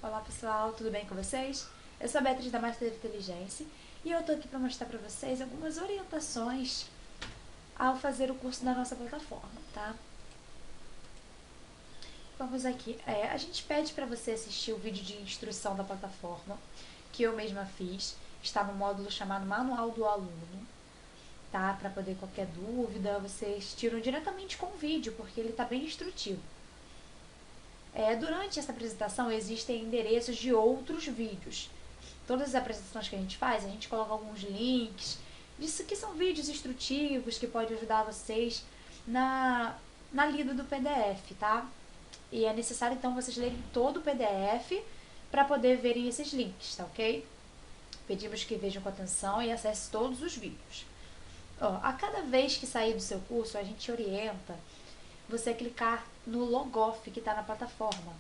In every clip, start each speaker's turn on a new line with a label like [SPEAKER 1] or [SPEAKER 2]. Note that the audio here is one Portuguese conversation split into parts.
[SPEAKER 1] Olá pessoal, tudo bem com vocês? Eu sou a Beatriz da Master Inteligência e eu tô aqui para mostrar para vocês algumas orientações ao fazer o curso da nossa plataforma, tá? Vamos aqui. A gente pede para você assistir o vídeo de instrução da plataforma, que eu mesma fiz. Está no módulo chamado Manual do Aluno, tá? Para poder qualquer dúvida, vocês tiram diretamente com o vídeo, porque ele está bem instrutivo. Durante essa apresentação existem endereços de outros vídeos. Todas as apresentações que a gente faz, a gente coloca alguns links, disso que são vídeos instrutivos que podem ajudar vocês na lida do PDF, tá? E é necessário então vocês lerem todo o PDF para poder verem esses links, tá ok? Pedimos que vejam com atenção e acessem todos os vídeos. A cada vez que sair do seu curso, a gente orienta você clicar no Logoff que está na plataforma.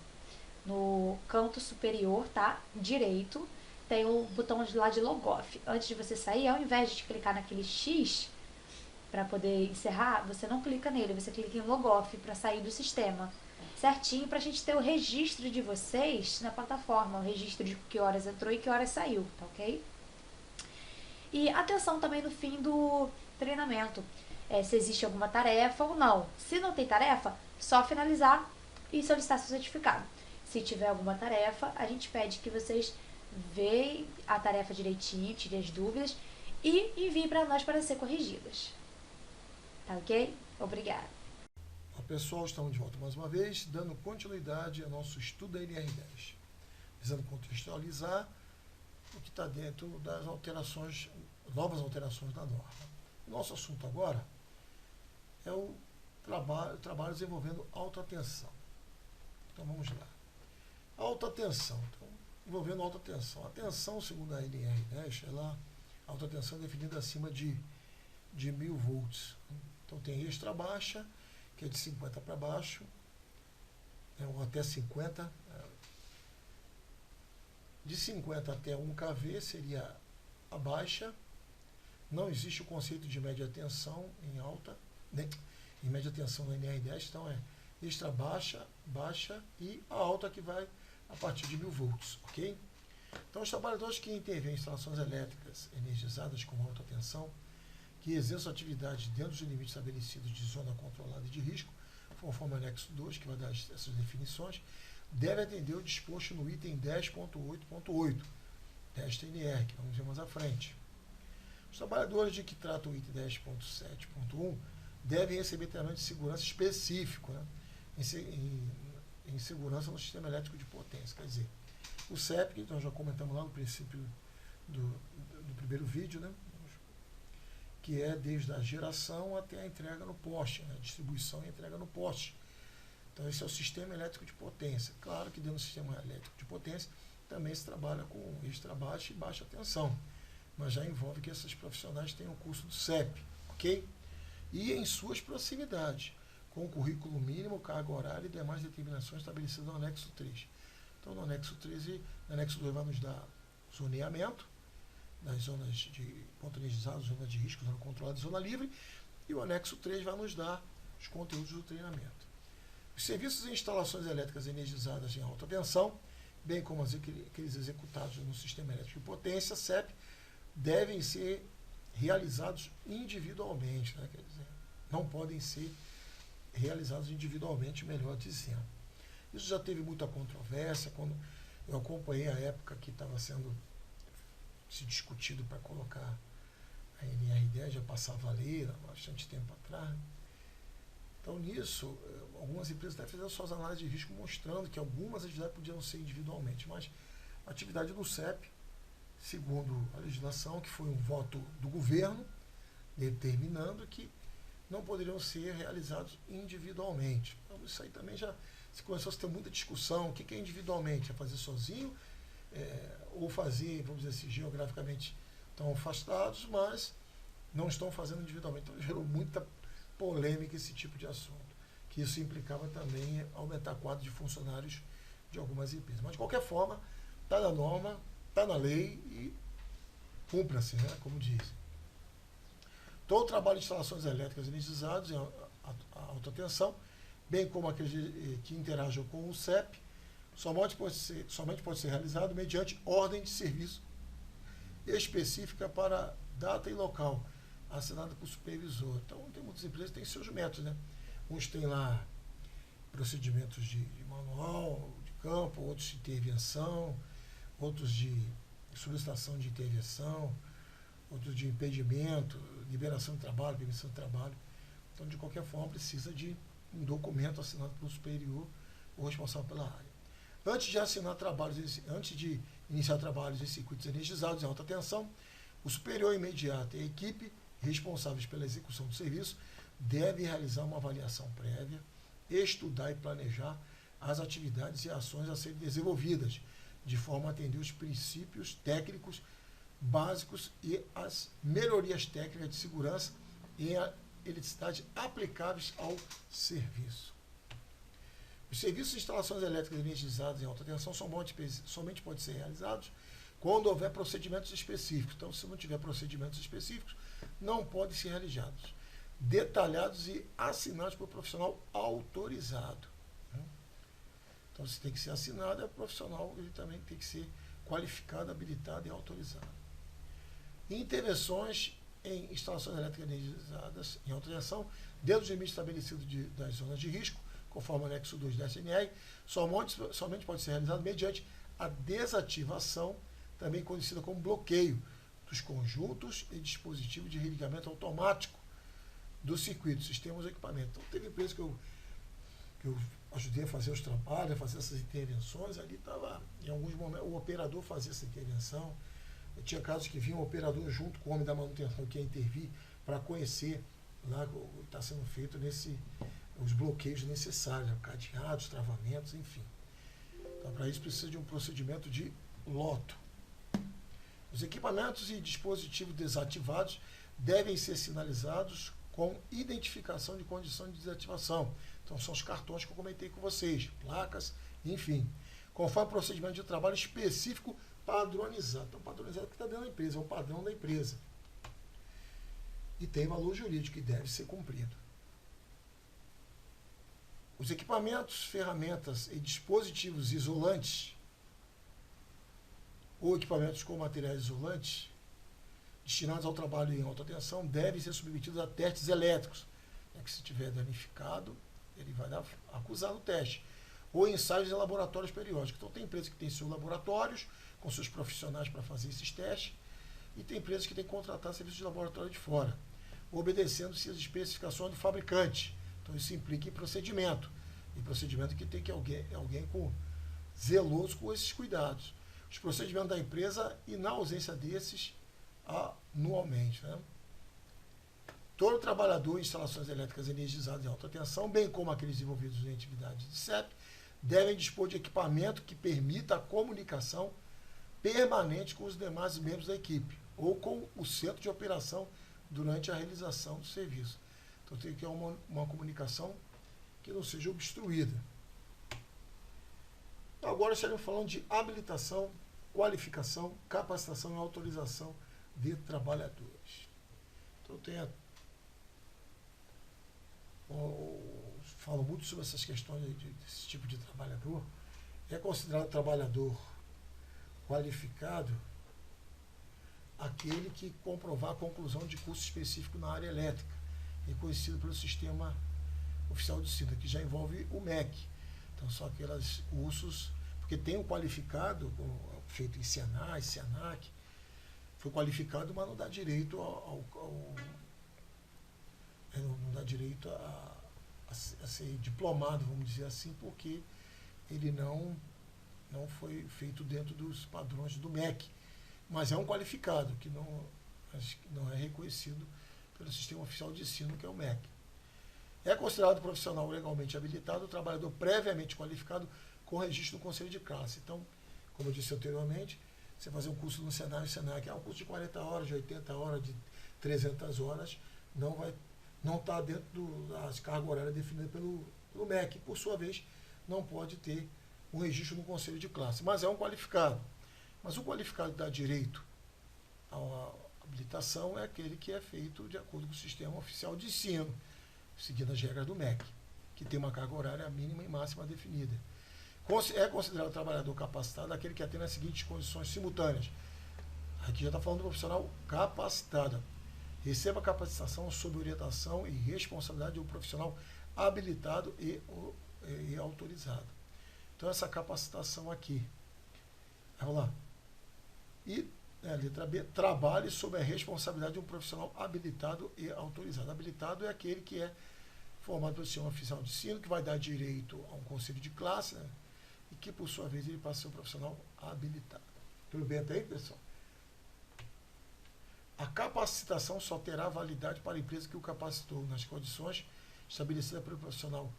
[SPEAKER 1] No canto superior, tá? Direito, tem o botão lá de Logoff. Antes de você sair, ao invés de clicar naquele X para poder encerrar, você não clica nele, você clica em Logoff para sair do sistema. Certinho, para a gente ter o registro de vocês na plataforma, o registro de que horas entrou e que horas saiu, tá ok? E atenção também no fim do treinamento, se existe alguma tarefa ou não. Se não tem tarefa, só finalizar e solicitar seu certificado. Se tiver alguma tarefa, a gente pede que vocês vejam a tarefa direitinho, tirem as dúvidas e enviem para nós para ser corrigidas. Tá ok? Obrigada.
[SPEAKER 2] Olá pessoal, estamos de volta mais uma vez, dando continuidade ao nosso estudo da NR10, visando contextualizar o que está dentro das alterações, novas alterações da norma. O nosso assunto agora é o trabalho desenvolvendo alta tensão. Então vamos lá. Alta tensão. Então, envolvendo alta tensão. A tensão, segundo a NR10, a alta tensão é definida acima de 1000 volts. Então tem extra baixa, que é de 50 para baixo, ou até 50. De 50 até 1 kV seria a baixa. Não existe o conceito de média tensão em alta, em média tensão na NR10, então é extra baixa, baixa e a alta que vai a partir de 1000 volts, ok? Então os trabalhadores que intervêm em instalações elétricas energizadas com alta tensão, que exerçam atividade dentro dos limites estabelecidos de zona controlada e de risco, conforme o anexo 2, que vai dar essas definições, deve atender o disposto no item 10.8.8 desta NR, que vamos ver mais à frente. Os trabalhadores de que trata o item 10.7.1 devem receber treinamento de segurança específico, em segurança no sistema elétrico de potência. Quer dizer, o CEP, que nós já comentamos lá no princípio do primeiro vídeo, que é desde a geração até a entrega no poste, a distribuição e entrega no poste. Então esse é o sistema elétrico de potência. Claro que dentro do sistema elétrico de potência também se trabalha com extra baixa e baixa tensão, mas já envolve que esses profissionais tenham o curso do CEP, ok? E em suas proximidades, com o currículo mínimo, carga horária e demais determinações estabelecidas no anexo 3. Então no anexo 13, no anexo 2 vai nos dar zoneamento das zonas de ponto energizado, zona de risco, zona controlada e zona livre, e o anexo 3 vai nos dar os conteúdos do treinamento. Os serviços e instalações elétricas energizadas em alta tensão, bem como aqueles executados no sistema elétrico de potência, CEP, devem ser realizados individualmente, quer dizer, não podem ser realizados individualmente, melhor dizendo. Isso já teve muita controvérsia, quando eu acompanhei a época que estava sendo se discutido para colocar a NR10, já passava a lei, há bastante tempo atrás. Então, nisso, algumas empresas até fizeram suas análises de risco mostrando que algumas atividades podiam ser individualmente, mas a atividade do CEP, segundo a legislação, que foi um voto do governo, determinando que não poderiam ser realizados individualmente. Então, isso aí também já se começou a ter muita discussão. O que é individualmente? É fazer sozinho? Ou fazer, vamos dizer assim, geograficamente estão afastados, mas não estão fazendo individualmente. Então, gerou muita polêmica esse tipo de assunto, que isso implicava também aumentar a quadra de funcionários de algumas empresas. Mas, de qualquer forma, está na norma, está na lei e cumpra-se, como dizem. Todo o trabalho de instalações elétricas energizadas em alta tensão, bem como aqueles que interagem com o CEP, somente pode ser realizado mediante ordem de serviço específica para data e local, assinada por supervisor. Então, tem muitas empresas que têm seus métodos, né? Uns têm lá procedimentos de manual, de campo, outros de intervenção, outros de solicitação de intervenção, outros de impedimento, liberação de trabalho, permissão de trabalho. Então, de qualquer forma, precisa de um documento assinado pelo superior ou responsável pela área. Antes de iniciar trabalhos em circuitos energizados em alta tensão, o superior imediato e a equipe responsáveis pela execução do serviço devem realizar uma avaliação prévia, estudar e planejar as atividades e ações a serem desenvolvidas, de forma a atender os princípios técnicos básicos e as melhorias técnicas de segurança e eletricidade aplicáveis ao serviço. Os serviços de instalações elétricas energizadas em alta tensão somente podem ser realizados quando houver procedimentos específicos. Então, se não tiver procedimentos específicos, não podem ser realizados. Detalhados e assinados por profissional autorizado. Então, se tem que ser assinado, é profissional, ele também tem que ser qualificado, habilitado e autorizado. Intervenções em instalações elétricas energizadas em alta tensão, dentro dos limites estabelecidos das zonas de risco, conforme o anexo 2 da SNR, somente pode ser realizado mediante a desativação, também conhecida como bloqueio, dos conjuntos e dispositivos de religamento automático do circuito, sistemas e equipamentos. Então, teve empresa que eu ajudei a fazer os trabalhos, a fazer essas intervenções, ali estava, em alguns momentos, o operador fazia essa intervenção. Eu tinha casos que vinha o operador junto com o homem da manutenção que ia intervir para conhecer lá o que está sendo feito os bloqueios necessários, cadeados, travamentos, enfim. Então, para isso precisa de um procedimento de loto. Os equipamentos e dispositivos desativados devem ser sinalizados com identificação de condição de desativação. Então, são os cartões que eu comentei com vocês, placas, enfim. Conforme o procedimento de trabalho específico padronizado. Então, padronizado que está dentro da empresa, é o padrão da empresa. E tem valor jurídico que deve ser cumprido. Os equipamentos, ferramentas e dispositivos isolantes ou equipamentos com materiais isolantes destinados ao trabalho em alta tensão devem ser submetidos a testes elétricos. É que se tiver danificado, ele vai acusar no teste. Ou ensaios em laboratórios periódicos. Então, tem empresas que têm seus laboratórios, com seus profissionais para fazer esses testes, e tem empresas que têm que contratar serviços de laboratório de fora, obedecendo-se às especificações do fabricante. Então, isso implica em procedimento. E procedimento que tem que alguém zeloso com esses cuidados. Os procedimentos da empresa e, na ausência desses, anualmente. Né? Todo trabalhador em instalações elétricas energizadas em alta tensão, bem como aqueles envolvidos em atividades de CEP, devem dispor de equipamento que permita a comunicação permanente com os demais membros da equipe ou com o centro de operação durante a realização do serviço. Então, tem que ter uma comunicação que não seja obstruída. Agora estaremos falando de habilitação, qualificação, capacitação e autorização de trabalhadores. Então, falo muito sobre essas questões desse tipo de trabalhador. É considerado trabalhador qualificado aquele que comprovar a conclusão de curso específico na área elétrica, reconhecido pelo Sistema Oficial de Ensino, que já envolve o MEC. Então, são aqueles cursos, porque tem o qualificado, feito em Senai, Senac, foi qualificado, mas não dá direito não dá direito a ser diplomado, vamos dizer assim, porque ele não foi feito dentro dos padrões do MEC. Mas é um qualificado, que não é reconhecido pelo Sistema Oficial de Ensino, que é o MEC. É considerado profissional legalmente habilitado o trabalhador previamente qualificado com registro no Conselho de Classe. Então, como eu disse anteriormente, você fazer um curso no Senai, que é um curso de 40 horas, de 80 horas, de 300 horas, não está dentro das cargas horárias definidas pelo MEC. Por sua vez, não pode ter um registro no Conselho de Classe, mas é um qualificado. Mas o qualificado que dá direito à habilitação é aquele que é feito de acordo com o Sistema Oficial de Ensino, seguindo as regras do MEC, que tem uma carga horária mínima e máxima definida. É considerado trabalhador capacitado aquele que atende as seguintes condições simultâneas. Aqui já está falando do profissional capacitado. Receba capacitação sob orientação e responsabilidade de um profissional habilitado e autorizado. Então, essa capacitação aqui. Vamos lá. E, letra B, trabalhe sob a responsabilidade de um profissional habilitado e autorizado. Habilitado é aquele que é formado pelo sistema oficial de ensino, que vai dar direito a um conselho de classe, né? E que, por sua vez, ele passa a ser um profissional habilitado. Tudo bem até aí, pessoal? A capacitação só terá validade para a empresa que o capacitou nas condições estabelecidas pelo profissional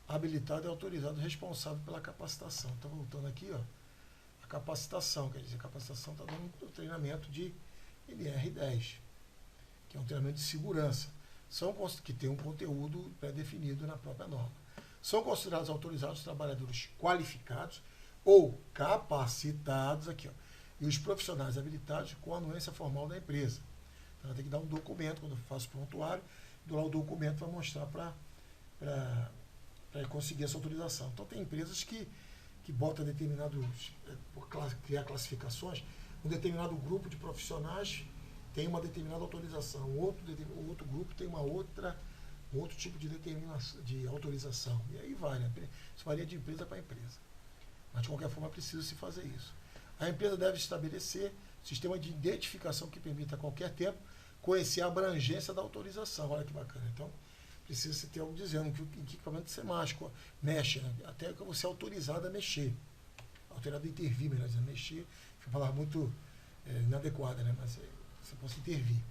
[SPEAKER 2] habilitado e autorizado responsável pela capacitação. Então, voltando aqui, ó, a capacitação, quer dizer, a capacitação está dando um treinamento de NR10, que é um treinamento de segurança, que tem um conteúdo pré-definido na própria norma. São considerados autorizados os trabalhadores qualificados ou capacitados, aqui, ó, e os profissionais habilitados com a anuência formal da empresa. Então, tem que dar um documento, quando eu faço prontuário, dou lá o documento para mostrar para conseguir essa autorização. Então, tem empresas que botam determinados, por criar classificações, um determinado grupo de profissionais tem uma determinada autorização, o outro grupo tem um outro tipo de autorização. E aí vai, né? Isso varia de empresa para empresa. Mas, de qualquer forma, é preciso se fazer isso. A empresa deve estabelecer sistema de identificação que permita a qualquer tempo conhecer a abrangência da autorização. Olha que bacana. Então, precisa se ter algo dizendo em que equipamento você mexe, né? Até que você é autorizado a mexer. Autorizado a intervir, melhor dizendo, mexer. Foi uma palavra muito inadequada, né? Mas você pode intervir.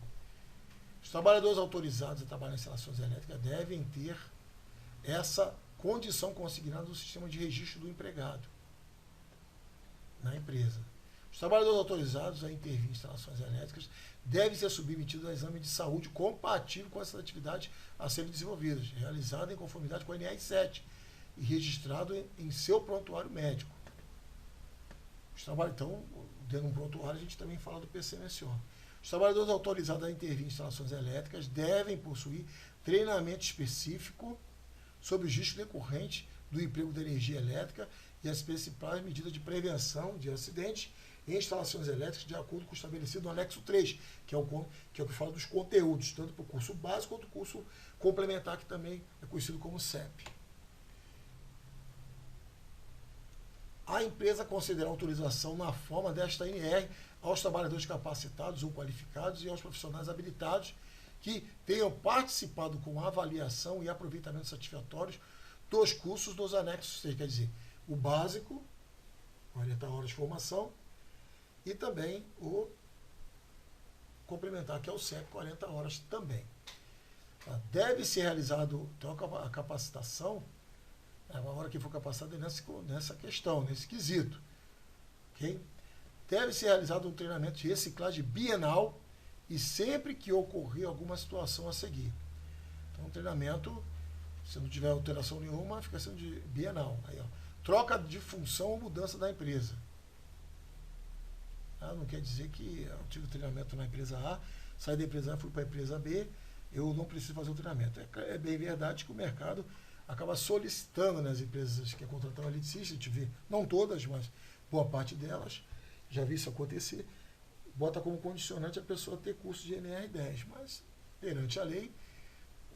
[SPEAKER 2] Os trabalhadores autorizados a trabalhar em instalações elétricas devem ter essa condição consignada no sistema de registro do empregado na empresa. Os trabalhadores autorizados a intervir em instalações elétricas devem ser submetidos a exame de saúde compatível com essas atividades a serem desenvolvidas, realizado em conformidade com a NR7 e registrado em seu prontuário médico. Então, dentro de um prontuário, a gente também fala do PCMSO. Os trabalhadores autorizados a intervir em instalações elétricas devem possuir treinamento específico sobre os riscos decorrentes do emprego da energia elétrica e as principais medidas de prevenção de acidentes em instalações elétricas, de acordo com o estabelecido no anexo 3, que é o que fala dos conteúdos, tanto para o curso básico quanto o curso complementar, que também é conhecido como CEP. A empresa considera a autorização na forma desta NR aos trabalhadores capacitados ou qualificados e aos profissionais habilitados que tenham participado com avaliação e aproveitamento satisfatórios dos cursos dos anexos 3, quer dizer, o básico, 40 horas de formação, e também o complementar, que é o CEP, 40 horas também. Deve ser realizado, então, a capacitação, a hora que for capacitado nessa questão, nesse quesito. Okay? Deve ser realizado um treinamento de reciclagem bienal e sempre que ocorrer alguma situação a seguir. Então, um treinamento, se não tiver alteração nenhuma, fica sendo de bienal. Aí, ó, troca de função ou mudança da empresa. Não quer dizer que eu tive treinamento na empresa A, saí da empresa A, fui para a empresa B, eu não preciso fazer o treinamento. É bem verdade que o mercado acaba solicitando, né, as empresas que contratam a eletricista, a gente vê, não todas, mas boa parte delas, já vi isso acontecer, bota como condicionante a pessoa ter curso de NR10, mas perante a lei,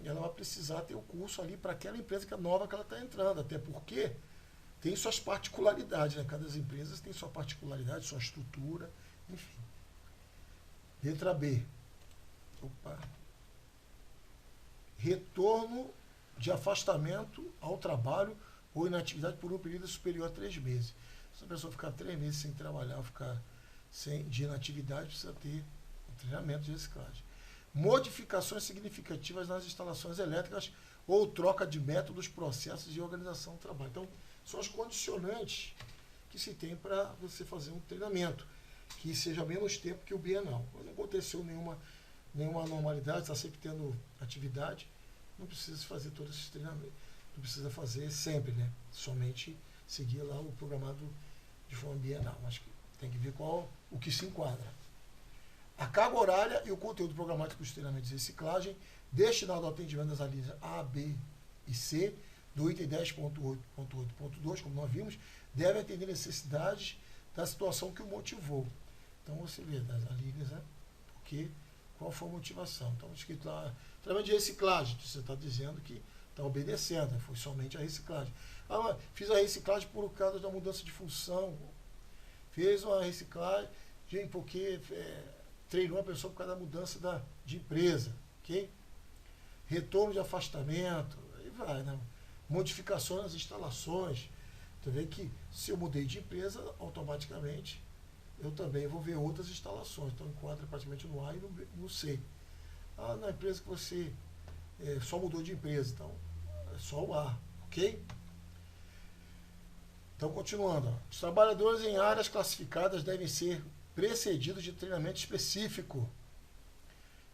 [SPEAKER 2] ela vai precisar ter o curso ali para aquela empresa que é nova que ela está entrando, até porque tem suas particularidades, né? Cada empresa tem sua particularidade, sua estrutura, enfim. Letra B. Retorno de afastamento ao trabalho ou inatividade por um período superior a 3 meses. Se a pessoa ficar 3 meses sem trabalhar, ou ficar de inatividade, precisa ter um treinamento de reciclagem. Modificações significativas nas instalações elétricas ou troca de métodos, processos e organização do trabalho. Então, são os condicionantes que se tem para você fazer um treinamento, que seja menos tempo que o bienal. Quando não aconteceu nenhuma anormalidade, está sempre tendo atividade, não precisa fazer todos esses treinamentos. Não precisa fazer sempre, né? Somente seguir lá o programado de forma bienal. Mas tem que ver o que se enquadra. A carga horária e o conteúdo programático dos treinamentos de reciclagem destinado ao atendimento das linhas A, B e C do item 10.8.8.2, como nós vimos, deve atender necessidades da situação que o motivou. Então você vê das alíneas, né? Porque qual foi a motivação? Então, escrito lá, através de reciclagem, você está dizendo que está obedecendo, foi somente a reciclagem. Ah, fiz a reciclagem por causa da mudança de função, fez uma reciclagem porque treinou a pessoa por causa da mudança de empresa, ok? Retorno de afastamento, aí vai, né? Modificações nas instalações. Você vê que se eu mudei de empresa, automaticamente eu também vou ver outras instalações. Então enquadra praticamente no A e no C. Ah, na empresa que você só mudou de empresa, então é só o A, ok? Então continuando, ó. Os trabalhadores em áreas classificadas devem ser precedidos de treinamento específico,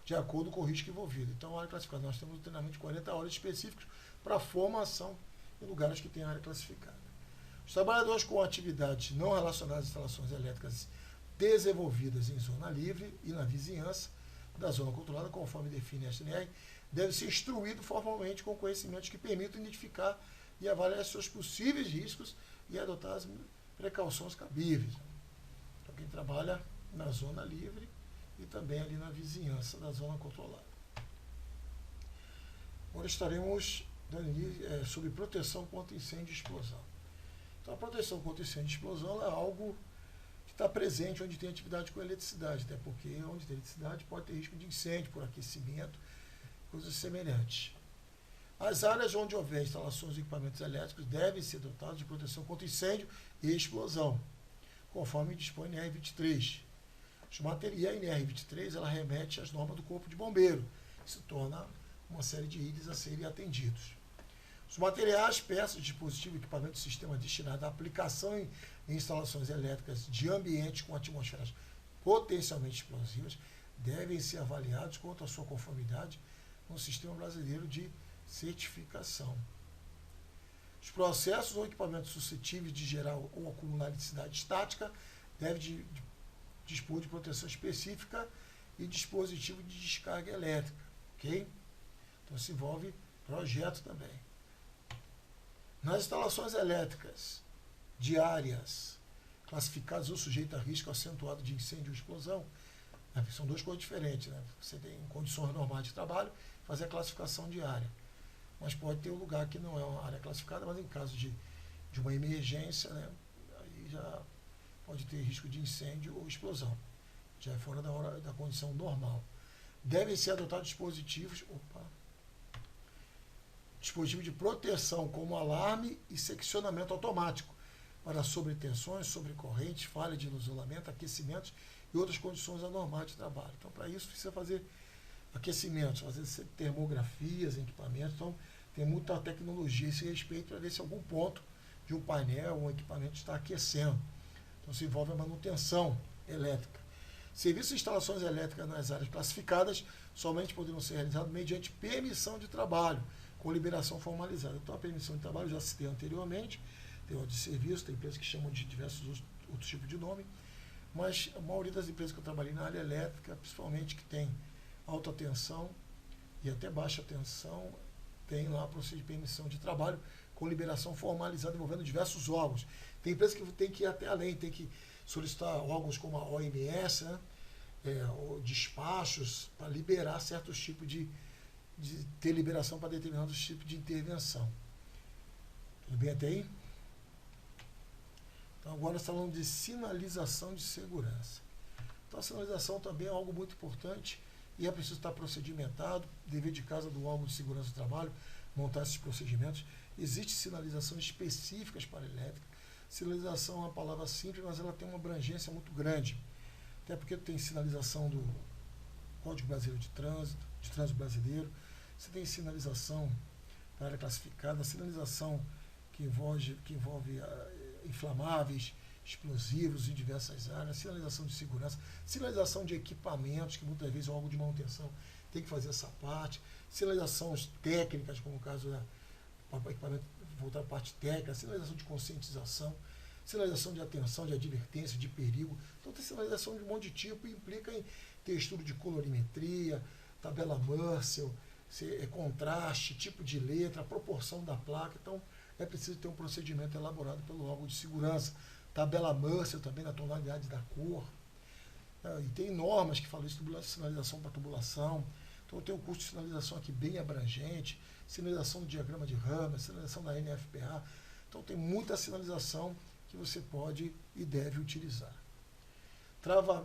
[SPEAKER 2] de acordo com o risco envolvido. Então, a área classificada, nós temos um treinamento de 40 horas específicos para formação em lugares que tem área classificada. Os trabalhadores com atividades não relacionadas a instalações elétricas desenvolvidas em zona livre e na vizinhança da zona controlada, conforme define a SNR, devem ser instruídos formalmente com conhecimentos que permitam identificar e avaliar seus possíveis riscos e adotar as precauções cabíveis. Então, quem trabalha na zona livre e também ali na vizinhança da zona controlada. Agora estaremos sobre proteção contra incêndio e explosão. Então, a proteção contra incêndio e explosão é algo que está presente onde tem atividade com eletricidade, até porque onde tem eletricidade pode ter risco de incêndio por aquecimento, coisas semelhantes. As áreas onde houver instalações de equipamentos elétricos devem ser dotadas de proteção contra incêndio e explosão, conforme dispõe a NR23. E a NR23 ela remete às normas do Corpo de Bombeiro, que se torna uma série de itens a serem atendidos. Os materiais, peças, dispositivos, equipamentos e sistemas destinados à aplicação em instalações elétricas de ambientes com atmosferas potencialmente explosivas devem ser avaliados quanto à sua conformidade no Sistema Brasileiro de Certificação. Os processos ou equipamentos suscetíveis de gerar ou acumular eletricidade estática devem dispor de proteção específica e dispositivo de descarga elétrica, ok? Então, isso envolve projeto também. Nas instalações elétricas de áreas classificadas ou sujeitas a risco acentuado de incêndio ou explosão, são duas coisas diferentes, né? Você tem condições normais de trabalho, fazer a classificação de área. Mas pode ter um lugar que não é uma área classificada, mas em caso de uma emergência, né, aí já pode ter risco de incêndio ou explosão. Já é fora da condição normal. Devem ser adotados dispositivos de proteção, como alarme e seccionamento automático, para sobretensões, sobrecorrentes, falha de isolamento, aquecimentos e outras condições anormais de trabalho. Então, para isso, precisa fazer aquecimentos, fazer termografias em equipamentos. Então, tem muita tecnologia a esse respeito para ver se algum ponto de um painel, um equipamento está aquecendo. Então, se envolve a manutenção elétrica. Serviços de instalações elétricas nas áreas classificadas somente poderão ser realizados mediante permissão de trabalho, com liberação formalizada. Então, a permissão de trabalho, já citei anteriormente, tem ordem de serviço, tem empresas que chamam de diversos outros tipos de nome, mas a maioria das empresas que eu trabalhei na área elétrica, principalmente que tem alta tensão e até baixa tensão, tem lá processo de permissão de trabalho com liberação formalizada envolvendo diversos órgãos. Tem empresas que tem que ir até além, tem que solicitar órgãos como a OMS, né, ou despachos, para liberar certos tipos de ter liberação para determinados tipos de intervenção. Tudo bem até aí? Então, agora nós estamos falando de sinalização de segurança. Então, a sinalização também é algo muito importante e é preciso estar procedimentado, dever de casa do órgão de segurança do trabalho, montar esses procedimentos. Existem sinalizações específicas para a elétrica. Sinalização é uma palavra simples, mas ela tem uma abrangência muito grande. Até porque tem sinalização do Código Brasileiro de Trânsito Brasileiro, você tem sinalização para área classificada, sinalização que envolve inflamáveis, explosivos em diversas áreas, sinalização de segurança, sinalização de equipamentos, que muitas vezes o órgão de manutenção tem que fazer essa parte, sinalizações técnicas, como o caso do equipamento voltar à parte técnica, sinalização de conscientização, sinalização de atenção, de advertência, de perigo. Então tem sinalização de um monte de tipo e implica em ter estudo de colorimetria, tabela Mursell, contraste, tipo de letra, proporção da placa. Então, é preciso ter um procedimento elaborado pelo órgão de segurança. Tabela Mercer também na tonalidade da cor. E tem normas que falam isso, sinalização para tubulação. Então, tem um curso de sinalização aqui bem abrangente, sinalização do diagrama de Raman, sinalização da NFPA. Então, tem muita sinalização que você pode e deve utilizar.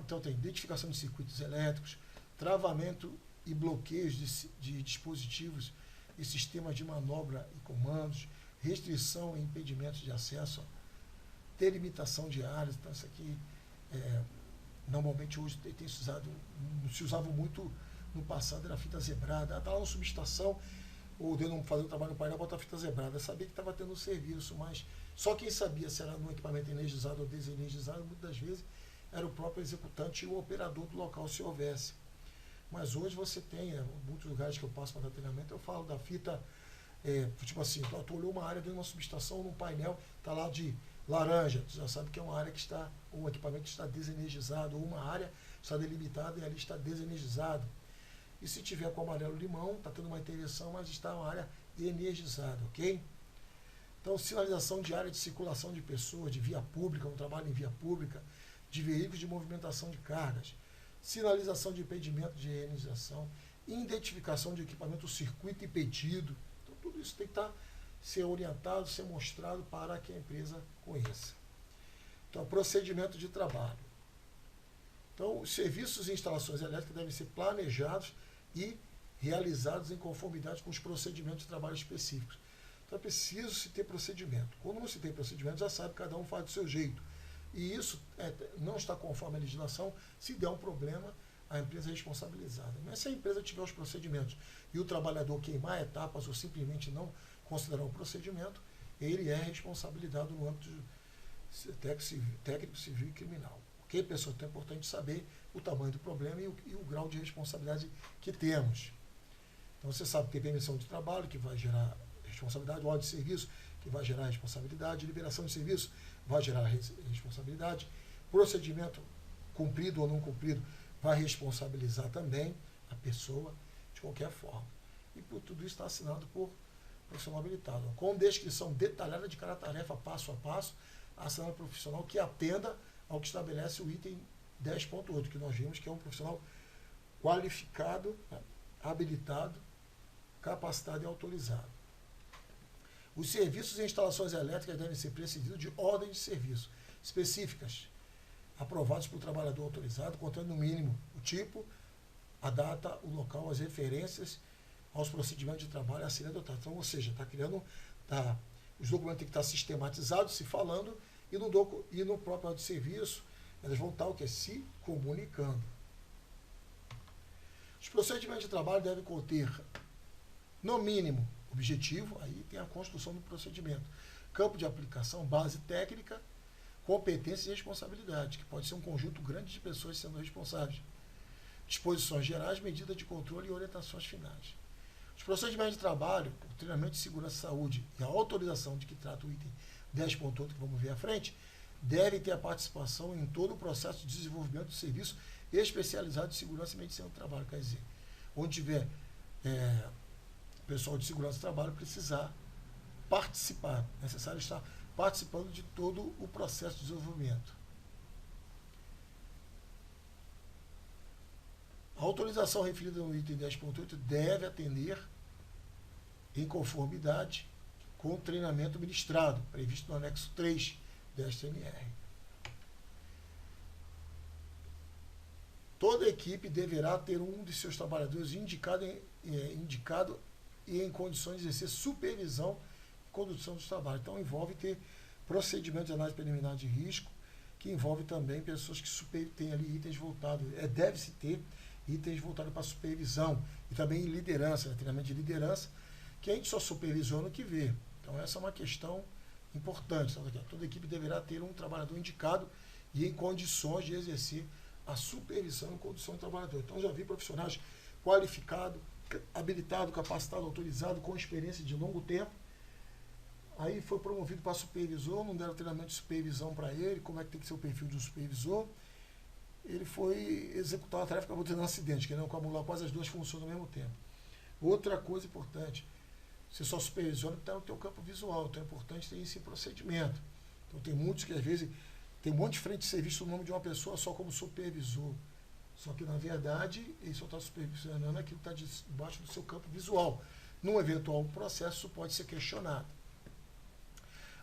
[SPEAKER 2] Então, tem identificação de circuitos elétricos, travamento e bloqueios de dispositivos e sistemas de manobra e comandos, restrição e impedimentos de acesso, delimitação de áreas. Então, isso aqui, normalmente hoje tem se usado, não se usava muito no passado, era fita zebrada. Está lá na subestação, ou dentro de fazer um trabalho no painel, botar fita zebrada. Eu sabia que estava tendo um serviço, mas só quem sabia se era no equipamento energizado ou desenergizado, muitas das vezes, era o próprio executante e o operador do local, se houvesse. Mas hoje você tem, muitos lugares que eu passo para dar treinamento, eu falo da fita, tipo assim, tu olhou uma área dentro de uma subestação, num painel, está lá de laranja, tu já sabe que é uma área que está, um equipamento que está desenergizado, ou uma área está delimitada e ali está desenergizado. E se tiver com amarelo limão, está tendo uma intervenção, mas está uma área energizada, ok? Então, sinalização de área de circulação de pessoas, de via pública, no trabalho em via pública, de veículos de movimentação de cargas, sinalização de impedimento de higienização, identificação de equipamento, circuito impedido. Então, tudo isso tem que ser orientado, ser mostrado para que a empresa conheça. Então, procedimento de trabalho. Então, os serviços e instalações elétricas devem ser planejados e realizados em conformidade com os procedimentos de trabalho específicos. Então, é preciso se ter procedimento. Quando não se tem procedimento, já sabe que cada um faz do seu jeito. E isso não está conforme a legislação. Se der um problema, a empresa é responsabilizada. Mas se a empresa tiver os procedimentos e o trabalhador queimar etapas ou simplesmente não considerar o procedimento, ele é responsabilizado no âmbito técnico, civil e criminal. Ok, pessoal? Então é importante saber o tamanho do problema e o grau de responsabilidade que temos. Então você sabe que tem permissão de trabalho, que vai gerar responsabilidade, ordem de serviço, que vai gerar responsabilidade, liberação de serviço, vai gerar responsabilidade, procedimento cumprido ou não cumprido vai responsabilizar também a pessoa de qualquer forma. E por tudo isso está assinado por profissional habilitado, com descrição detalhada de cada tarefa, passo a passo, assinado profissional que atenda ao que estabelece o item 10.8, que nós vimos que é um profissional qualificado, habilitado, capacitado e autorizado. Os serviços e instalações elétricas devem ser precedidos de ordens de serviço específicas, aprovados pelo trabalhador autorizado, contendo no mínimo o tipo, a data, o local, as referências aos procedimentos de trabalho a serem adotados. Então, ou seja, os documentos têm que estar sistematizados, se falando, e no próprio ordem de serviço, elas vão estar o quê? Se comunicando. Os procedimentos de trabalho devem conter, no mínimo, objetivo, aí tem a construção do procedimento, campo de aplicação, base técnica, competência e responsabilidade, que pode ser um conjunto grande de pessoas sendo responsáveis, disposições gerais, medidas de controle e orientações finais. Os procedimentos de trabalho, o treinamento de segurança e saúde e a autorização de que trata o item 10.8, que vamos ver à frente, devem ter a participação em todo o processo de desenvolvimento do serviço especializado de segurança e medicina do trabalho. Quer dizer, onde tiver pessoal de segurança do trabalho precisar participar, é necessário estar participando de todo o processo de desenvolvimento. A autorização referida no item 10.8 deve atender em conformidade com o treinamento ministrado, previsto no anexo 3 desta NR. Toda equipe deverá ter um de seus trabalhadores indicado e em condições de exercer supervisão e condução dos trabalhos. Então, envolve ter procedimento de análise preliminar de risco, que envolve também pessoas que têm ali itens voltados, deve-se ter itens voltados para supervisão e também liderança, treinamento de liderança, que a gente só supervisiona o que vê. Então, essa é uma questão importante. Toda equipe deverá ter um trabalhador indicado e em condições de exercer a supervisão e condução do trabalhador. Então, já vi profissionais qualificados, habilitado, capacitado, autorizado, com experiência de longo tempo. Aí foi promovido para supervisor, não deram treinamento de supervisão para ele, como é que tem que ser o perfil de um supervisor. Ele foi executar uma tarefa que acabou tendo um acidente, que não acumular quase as duas funções ao mesmo tempo. Outra coisa importante, você só supervisiona o que está no teu campo visual, então é importante ter isso em procedimento. Então tem muitos que às vezes tem um monte de frente de serviço no nome de uma pessoa só como supervisor. Só que na verdade ele só está supervisionando aquilo que está debaixo do seu campo visual. Num eventual processo isso pode ser questionado.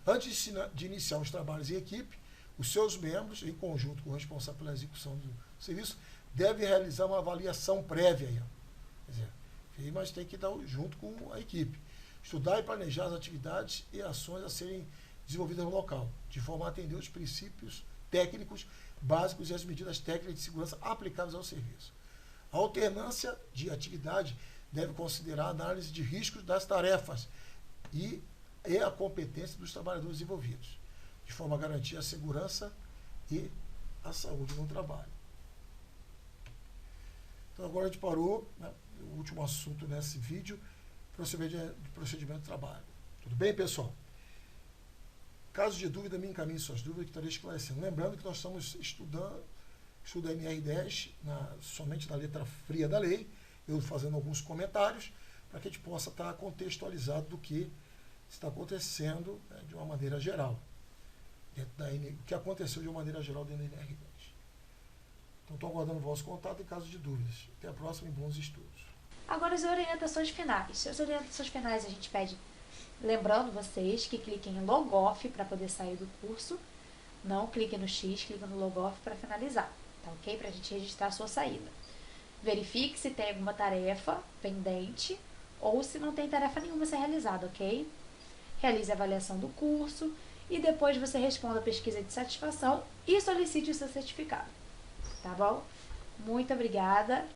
[SPEAKER 2] Antes de iniciar os trabalhos em equipe, os seus membros, em conjunto com o responsável pela execução do serviço, devem realizar uma avaliação prévia. Quer dizer, mas tem que dar junto com a equipe. Estudar e planejar as atividades e ações a serem desenvolvidas no local, de forma a atender os princípios técnicos básicos e as medidas técnicas de segurança aplicáveis ao serviço. A alternância de atividade deve considerar a análise de riscos das tarefas e a competência dos trabalhadores envolvidos, de forma a garantir a segurança e a saúde no trabalho. Então agora a gente parou, né, o último assunto nesse vídeo, procedimento de trabalho. Tudo bem, pessoal? Caso de dúvida, me encaminhe suas dúvidas que estarei esclarecendo. Lembrando que nós estamos estudando a NR10 somente na letra fria da lei, eu fazendo alguns comentários, para que a gente possa estar contextualizado do que está acontecendo, né, de uma maneira geral. O que aconteceu de uma maneira geral dentro da NR10. Então, estou aguardando o vosso contato em caso de dúvidas. Até a próxima e bons estudos.
[SPEAKER 1] Agora as orientações finais. As orientações finais a gente pede, lembrando vocês que cliquem em Logoff para poder sair do curso. Não cliquem no X, cliquem no Logoff para finalizar, tá ok? Para a gente registrar a sua saída. Verifique se tem alguma tarefa pendente ou se não tem tarefa nenhuma a ser realizada, ok? Realize a avaliação do curso e depois você responda a pesquisa de satisfação e solicite o seu certificado, tá bom? Muito obrigada.